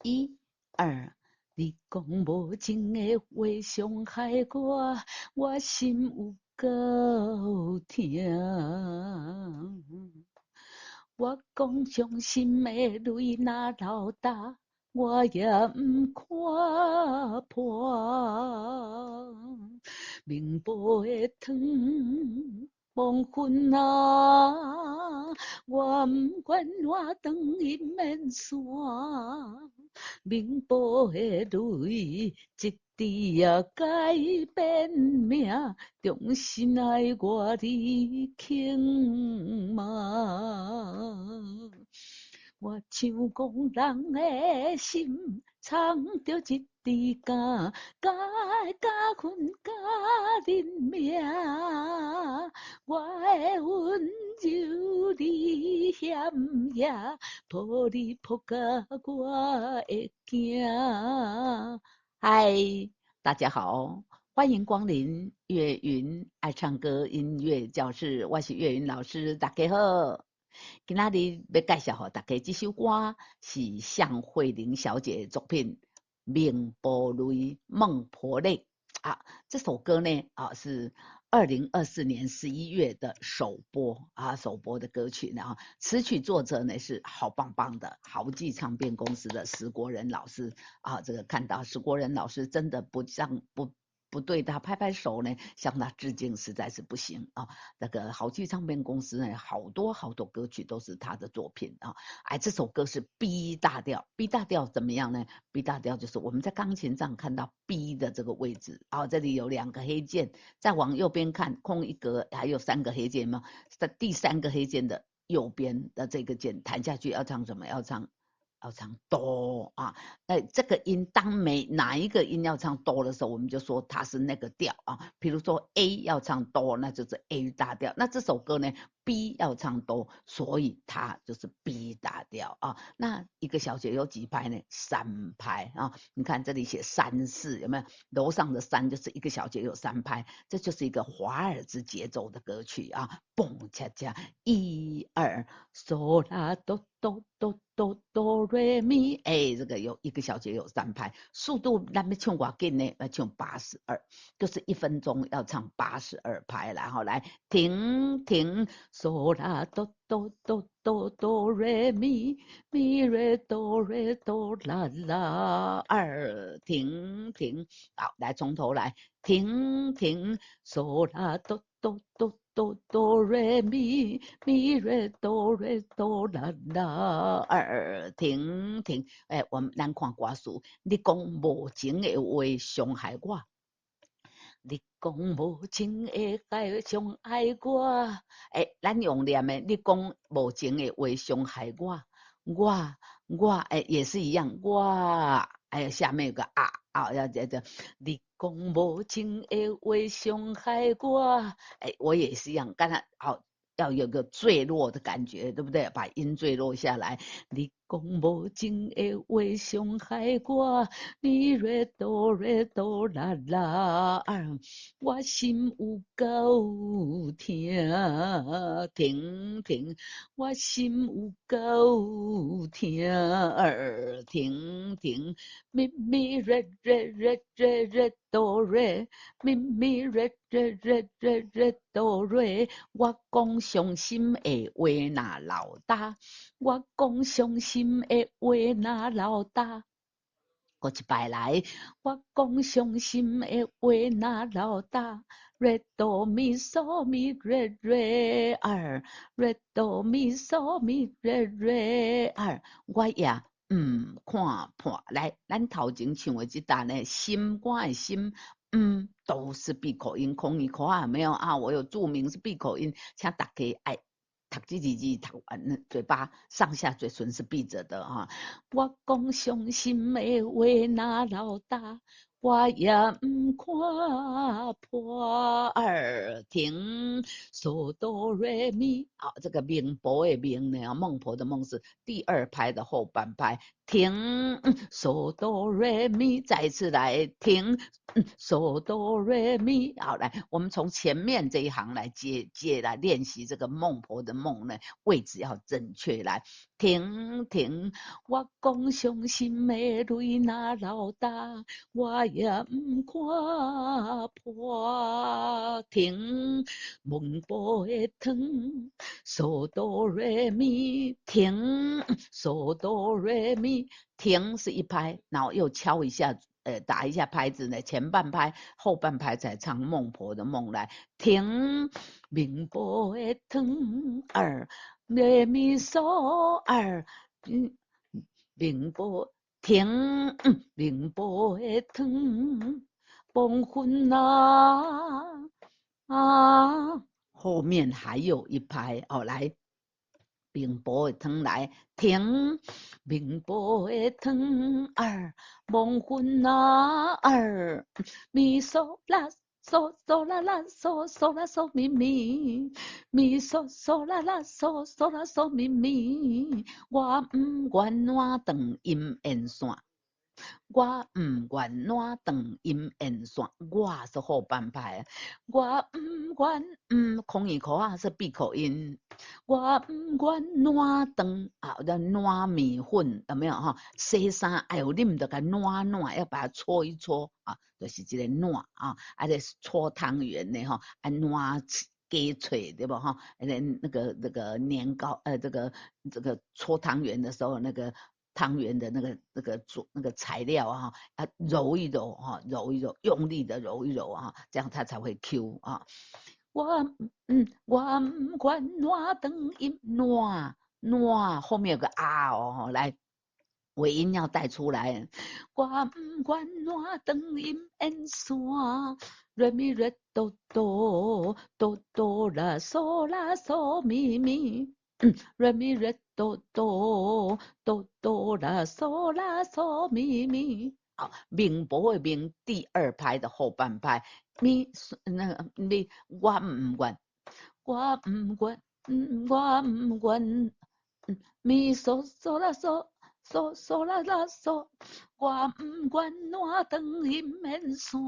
一二，你讲无情的话伤害我，我心有够痛。我讲伤心的泪若流干，我也不看破。明报的汤，黄昏啊，我不管我长阴面山。明报的泪，一滴也改变命，重新爱我的轻嘛。我像讲人的心，藏着一支竿，甲分甲人命。我的温柔你险也，抱你抱甲我会惊。嗨，大家好，欢迎光临岳云爱唱歌音乐教室，我是岳云老师，大家好。今仔日要介绍给大家这首歌是向慧玲小姐的作品《明波雷孟婆泪》啊。这首歌呢是2024年11月的首播的歌曲呢词曲作者呢是好棒棒的豪记唱片公司的石国人老师啊。这个看到石国人老师真的不对他拍拍手呢，向他致敬实在是不行啊！那个豪记唱片公司呢，好多歌曲都是他的作品啊。哎，这首歌是 B 大调，B 大调怎么样呢 ？B 大调就是我们在钢琴上看到 B 的这个位置啊，这里有2个黑键，再往右边看，空一格还有3个黑键吗？在第3个黑键的右边的这个键弹下去要唱什么？要唱哆啊。这个音当哪一个音要唱哆的时候，我们就说它是那个调啊。比如说 A 要唱哆，那就是 A 大调。那这首歌呢 B 要唱哆，所以它就是 B 大调啊。那一个小节有几拍呢？3拍啊。你看这里写3四，有没有？楼上的3就是一个小节有3拍，这就是一个华尔兹节奏的歌曲啊。蹦恰恰1 2嗦啦哆哆哆哆哆瑞咪，哎，这个有一个小节有3拍，速度咱们唱多紧呢？要唱82，就是1分钟要唱82拍，然后来停停嗦啦哆哆哆哆哆瑞咪咪瑞哆瑞哆啦啦2停停，好，来从头来停停嗦啦哆哆哆哆哆瑞咪咪瑞哆瑞哆啦啦2停停。哎，我们咱看歌词，你讲无情的话伤害我，你讲无情的话伤害我。哎，咱用念的，你讲无情的话伤害我，哎也是一样，哎下面有个要你讲无情的话伤害我，哎我也是一样，刚才好。要有个坠落的感觉，对不对？把音坠落下来。你讲无情的话伤害我，你瑞哆瑞哆啦啦我心有够痛，停停，我心有够痛停停，咪咪瑞瑞瑞瑞瑞哆瑞，咪咪瑞瑞瑞瑞瑞哆瑞，我讲伤心的话那老大，我讲伤心的话那老大。过一摆来，我讲伤心的话那老大，瑞哆咪嗦咪瑞瑞瑞哆咪嗦咪瑞瑞我也看破。来，咱头前唱的这段呢，心肝的心，都是闭口音，空一口没有啊？我有注明是闭口音，请大家爱。读这字读完，嘴巴上下嘴唇是闭着的啊。我讲伤心的话那老大，我也不看破停嗦哆瑞咪。好，这个明婆的明呢，孟婆的孟是第2拍的后半拍。停嗦哆瑞咪，再一次来停嗦哆瑞咪。好，来，我们从前面这一行来接来练习这个孟婆的孟呢，位置要正确来。停停，我讲伤心的泪若流干，我也毋看破。停，问波的汤，嗦哆来咪，停，嗦哆来咪，停是一拍，然后又敲一下。打一下拍子呢，前半拍，后半拍才唱孟婆的梦来。停，明波的汤儿。咪咪嗦儿，明波停，明波的汤，黄昏后面还有一拍哦，来。明波的汤来停，明波的汤儿，黄昏儿，咪嗦啦嗦嗦啦啦嗦嗦啦嗦咪咪，咪嗦嗦啦啦嗦嗦啦嗦咪咪，我毋愿烂长阴烟线。我毋愿烂长阴烟线，我是后半拍。我毋愿空一口啊是闭口音。我毋愿烂长啊，烂米粉有没有哈？洗衫哎呦，你们得给烂烂，要把它搓一搓啊，就是这个烂啊，而且是搓汤圆的哈，啊烂鸡脆对不哈？那个年糕这个搓汤圆的时候那个。汤圆的那个材料啊，要揉一揉哈，揉一揉，用力的揉一揉啊，这样它才会 Q 啊。我我唔管烂长音烂后面有个啊哦，来尾音要带出来。我唔管烂长音延线，瑞咪瑞哆哆哆哆啦嗦啦嗦咪咪。瑞咪瑞哆哆哆哆啦嗦啦嗦咪咪。好，明波的明第二拍的后半拍，咪那个咪我唔愿，我唔愿，我唔愿，咪嗦嗦啦嗦嗦嗦啦啦嗦，我唔愿烂长阴面线，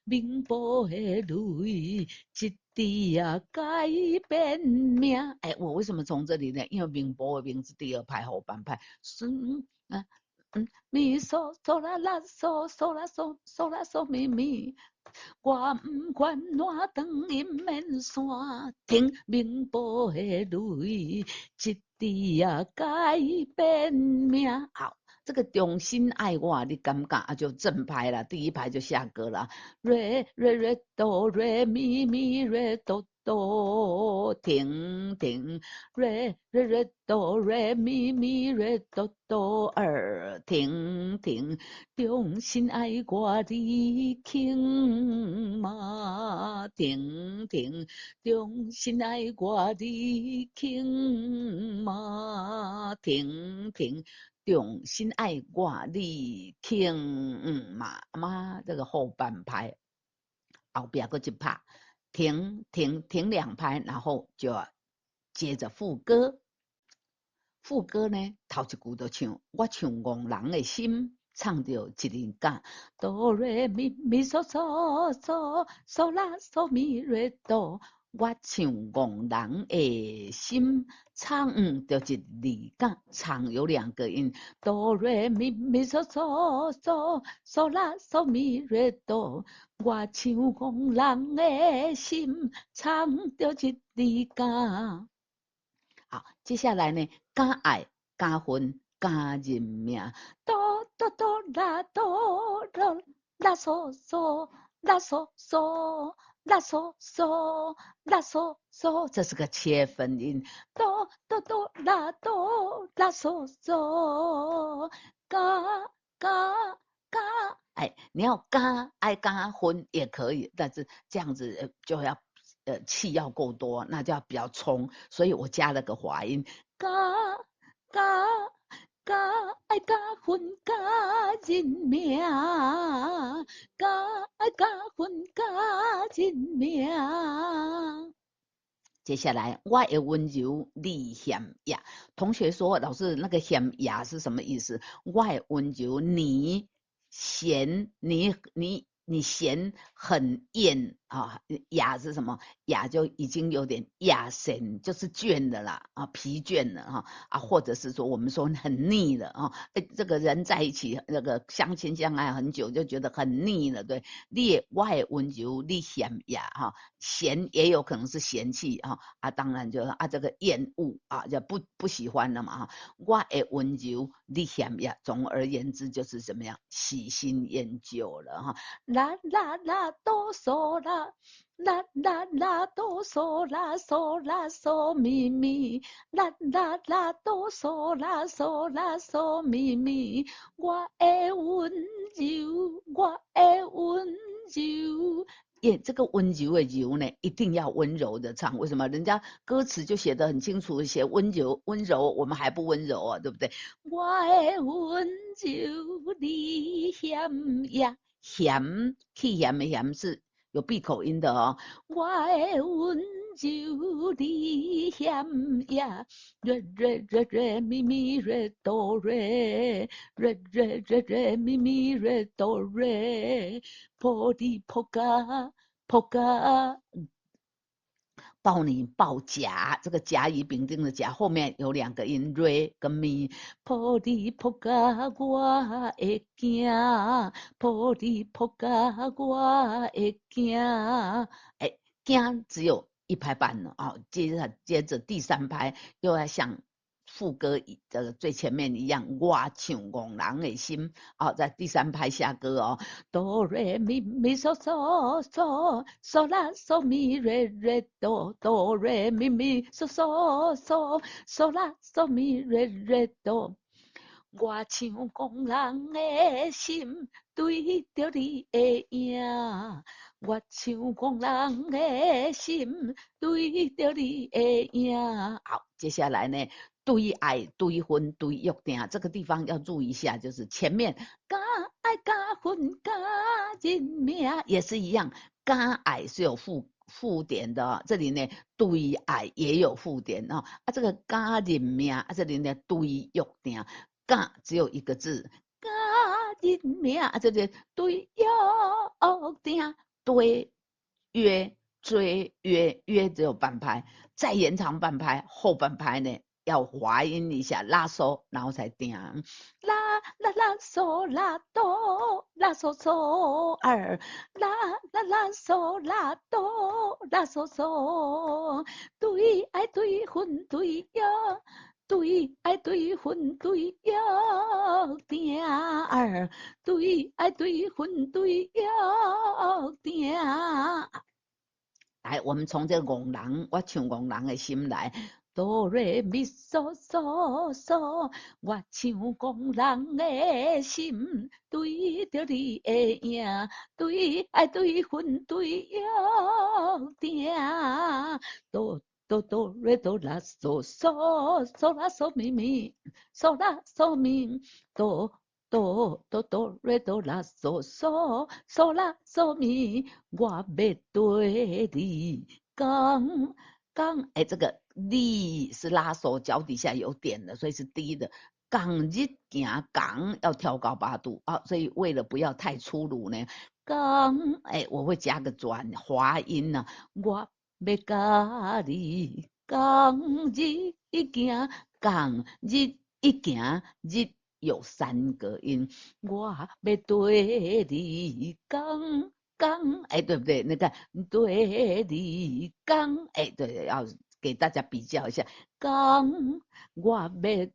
明波的泪一滴啊改变命。哎，我为什么从这里呢？因为明波的明是第二拍后半拍，咪嗦嗦啦啦嗦嗦啦嗦嗦啦嗦咪咪。我唔愿烂长阴面线，听明波的泪，一滴啊改变命。好，这个重新爱我，你感觉啊就正拍了，第一拍就下歌了。瑞瑞瑞哆瑞咪咪瑞哆哆，停停，瑞瑞瑞哆瑞咪咪瑞哆哆儿，停停。重新爱我的轻马停停，重新爱我的轻马停停，重新爱我的轻马这个后半拍，后边个一拍，停停停两拍，然后就要接着副歌。副歌呢，头一句就唱，我唱憨人的心，唱着一人感。哆来咪咪嗦嗦嗦嗦啦嗦咪瑞哆，我唱憨人的心，唱着一人感。唱有两个音，哆来咪咪嗦嗦嗦嗦啦嗦咪瑞哆，我唱憨人的心，唱着一人感。好，接下来呢，加爱、加分、加人命，哆哆哆啦哆哆啦嗦嗦啦嗦嗦啦嗦嗦啦嗦嗦，这是个切分音，哆哆哆啦哆啦嗦嗦，加加加，哎，你要加爱加分也可以，但是这样子就要。气要够多，那就要比较冲，所以我加了个滑音，加加加爱加分加人命，加爱加分加人命。接下来，我的温柔你嫌呀。同学说，老师那个嫌呀是什么意思？我的温柔你嫌你你嫌很厌啊，哑是什么？哑就已经有点哑神，就是倦的啦啊，疲倦了哈啊，或者是说我们说很腻了啊，这个人在一起那个相亲相爱很久就觉得很腻了，对，你我的温柔你嫌哑哈，嫌也有可能是嫌弃啊，当然就是这个厌恶啊，就不喜欢了嘛哈，我的温柔你嫌哑，总而言之就是怎么样，喜新厌旧了哈。啦啦啦哆嗦啦，啦啦啦哆嗦啦嗦啦嗦咪咪，啦啦啦哆嗦啦嗦啦嗦咪咪，我的温柔，我的温柔。耶，这个温柔的柔呢，一定要温柔的唱。为什么？人家歌词就写得很清楚，写温柔，温柔，我们还不温柔啊，对不对？我的温柔你嫌呀。咸气咸的咸是有闭口音的哦。我的温柔你嫌呀，瑞瑞瑞瑞咪咪瑞哆瑞，瑞瑞瑞瑞咪咪瑞哆瑞，破地破嘎破嘎。抱你抱甲，这个甲乙丙丁的甲后面有两个音 re 跟 mi， 破地破甲我会惊，破地破甲我会惊，惊只有一拍半了啊，接着第三拍又要像副歌的最前面一样，我唱憨人的心啊，在第三拍下歌哦，哆来咪咪嗦嗦嗦嗦啦嗦咪瑞瑞哆哆来咪咪嗦嗦嗦嗦啦嗦咪瑞瑞哆。我唱憨人的心，对着你的影。我唱憨人的心，对着你的影。好，接下来呢，对爱、对分、对约定，这个地方要注意一下，就是前面加爱、加分、加人命也是一样，加爱是有附点的、哦，这里呢对爱也有附点哦，这个加人命这里呢对约定。嘎只有一个字，嘎人命这里对约定对约追约只有半拍，再延长半拍，后半拍呢要滑音一下拉嗦，然后才定。啦啦啦嗦啦哆啦嗦嗦二，啦啦啦嗦啦哆啦嗦嗦，对爱对分对约。对爱对分对约定儿，对爱对分对约定。来，我们从这个憨人，我唱憨人的心来。哆来咪嗦嗦嗦，我唱憨人的心，对着你的影，对爱对分对约定。哆哆哆来哆啦嗦嗦嗦啦嗦咪咪，嗦啦嗦咪哆。哆哆哆来哆啦嗦嗦嗦啦嗦咪，我要对你讲讲，这个你是拉手，脚底下有点的，所以是低的。港日行港要调高8度啊，所以为了不要太粗鲁呢，港我会加个转滑音呢、我要甲你港日行港日一行日有3个音，我要对你讲。刚对不对？那个对你刚对，要给大家比较一下。刚我要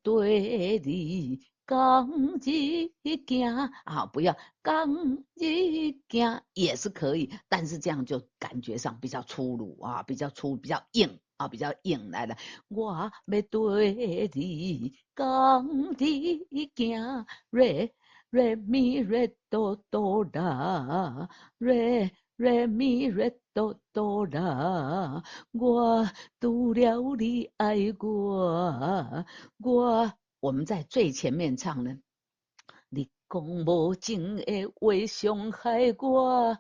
对你刚一行，好，不要刚一行也是可以，但是这样就感觉上比较粗鲁啊，比较粗，比较硬啊，比较硬来了。我要对你讲一行，瑞。瑞咪瑞哆哆啦，瑞咪瑞哆哆啦，我除了你爱我们在最前面唱呢。你讲无情的话伤害我，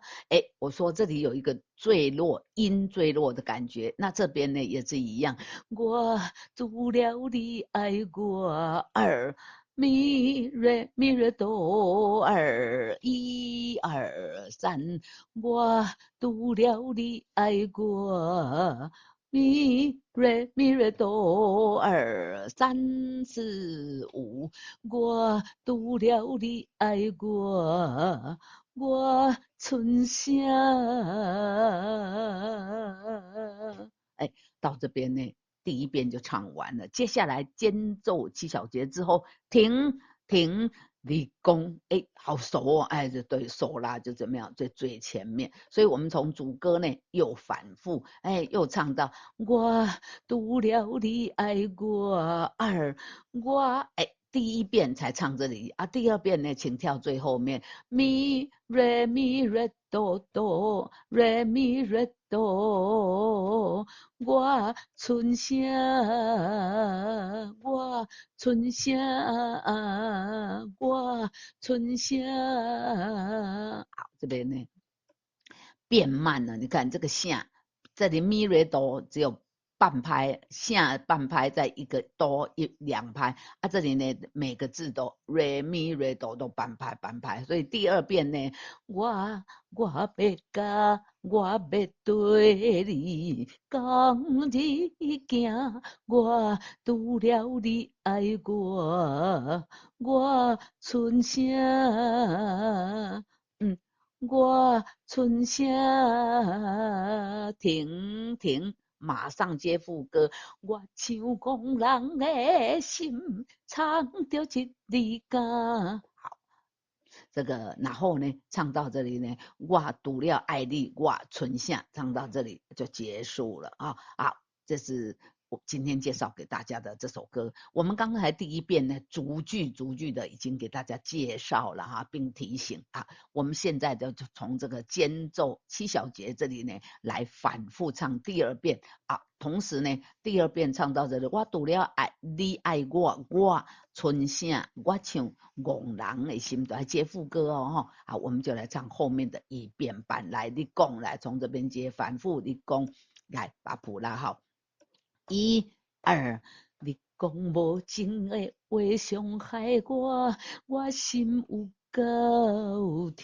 我说这里有一个坠落音坠落的感觉，那这边呢也是一样，我除了你爱我二。咪瑞咪瑞哆儿一二三，我度了你爱过。咪瑞咪瑞哆儿三四五，我度了你爱过。我春香。哎，到这边呢，第一遍就唱完了。接下来间奏七小节之后，停停。立功，哎，好熟哦，哎，就对，熟啦，就怎么样，最前面，所以我们从主歌呢又反复，哎，又唱到我读了你爱过二，我哎。第一遍才唱这里啊，第二遍呢，请跳最后面，咪瑞咪瑞哆哆，瑞咪瑞哆，我春香，我春香，我春香。好，这边呢变慢了，你看这个下，这里咪瑞哆只有半拍，下半拍在一个哆两拍啊，这里呢每个字都瑞咪瑞哆都半拍半拍，所以第二遍呢，我要甲我要对你讲一件，我除了你爱我，我剩下我春夏停停，马上接副歌。我像讲人的心，唱着一字歌。好，这个然后呢，唱到这里呢，我除了爱你，我春夏，唱到这里就结束了啊啊，这是。我今天介绍给大家的这首歌，我们刚才第一遍呢，逐句逐句的已经给大家介绍了哈，并提醒啊，我们现在就从这个间奏七小节这里呢，来反复唱第二遍啊。同时呢，第二遍唱到这里，我除了爱你爱我，我春夏我唱戆人的心，都还接副歌哦啊，我们就来唱后面的一遍半，来你讲，来从这边接反复你讲，来把谱拉好。一二，你讲无情的话伤害我，我心有够痛。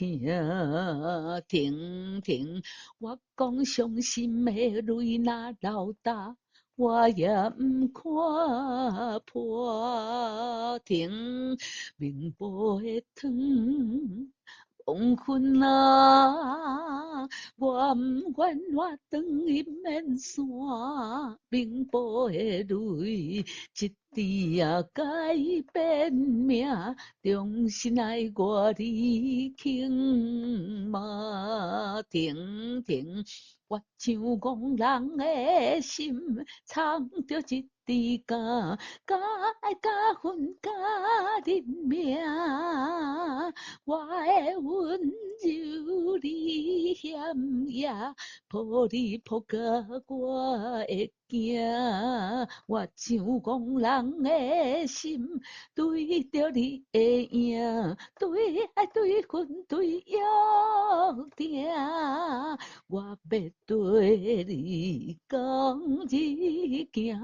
停停，我讲伤心的泪若流大，我也不看破。停，明波的汤。黄昏啊，我不愿我转一面山，明波的泪，一滴也改变命，重新爱我你轻马停停，我像戆人的心，藏着一滴歌，甲爱甲恨甲认命。我的温柔你嫌也，抱你抱甲我会惊。我像戆人的心，对着你的影，对爱对恨对约定。我要对你讲一件，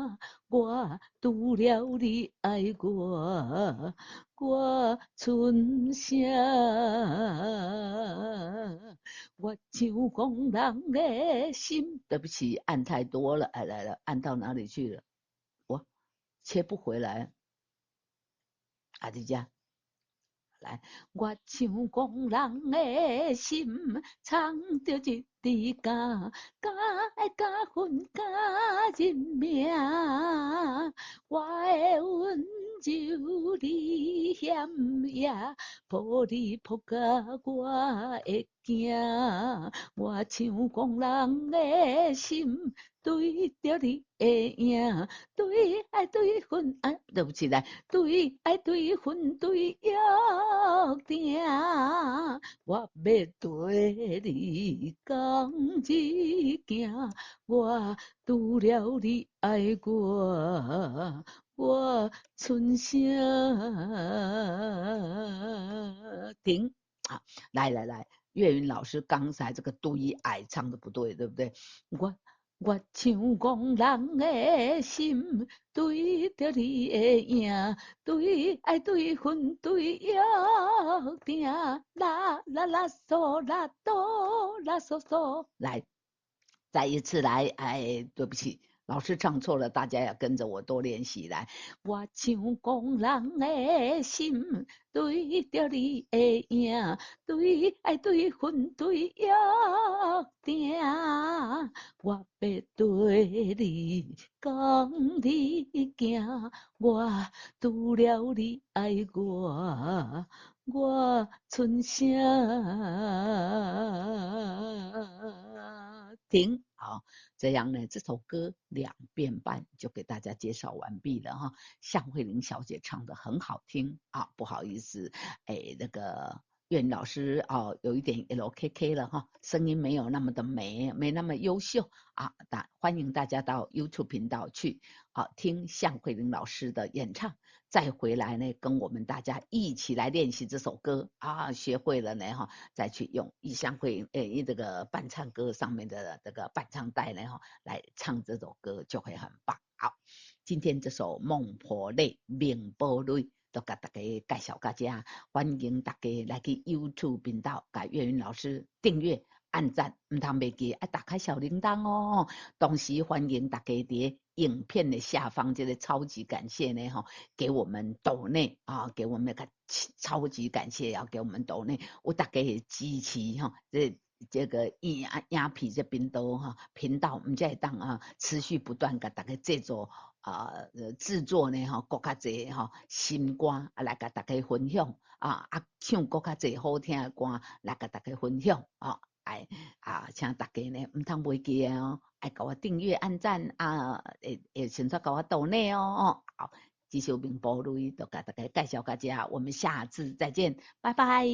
我除了你爱我。我春夏，我像讲人的心。对不起，按太多了，哎，来了，按到哪里去了？我切不回来。阿迪家，来，我像讲人的心，藏着一滴歌，甲爱甲恨甲认命。我的温柔你嫌也，抱你抱甲我会惊。我像讲人的心，对着你的影，对爱对恨啊，对不起来。对爱对恨对约定，我要对你讲一件，我除了你爱我，我春夏停。好，来来来，岳云老师刚才这个对爱唱的不对，对不对？我像讲人的心，对着你的影，对爱对恨对约定，啦啦啦嗦啦哆啦嗦嗦，来，再一次来，哎，对不起。老师唱错了，大家要跟着我多练习来。我像讲人的心，对着你的影，对爱对恨对约定。我要对你讲你行，我除了你爱我，我剩啥？停，好，这样呢，这首歌2遍半就给大家介绍完毕了哈。向慧玲小姐唱的很好听啊，不好意思，哎，那个苑老师哦，有一点 LKK 了哈，声音没有那么的美，没那么优秀啊。欢迎大家到 YouTube 频道去啊听向慧玲老师的演唱，再回来呢跟我们大家一起来练习这首歌啊，学会了呢哈，再去用向慧这个伴唱歌上面的这个伴唱带呢哈来唱这首歌就会很棒。好，今天这首《孟婆泪》明波泪。都给大家介绍大家，欢迎大家来去 YouTube 频道，给岳云老师订阅、按赞，唔通袂记，打开小铃铛哦。同时欢迎大家伫影片的下方，这个超级感谢呢，哈，给我们抖内啊，给我们个超级感谢，要给我们抖内，我大家的支持哈，这个影片这频道，我们在当啊持续不断给大家制作。制作呢哈，更加侪哈新歌来甲大家分享唱更加侪好听的歌来甲大家分享请大家呢唔通袂记哦，爱给我订阅、按赞甚至给我抖内哦好，继续明波录音，都给大家介绍大家，我们下次再见，拜拜。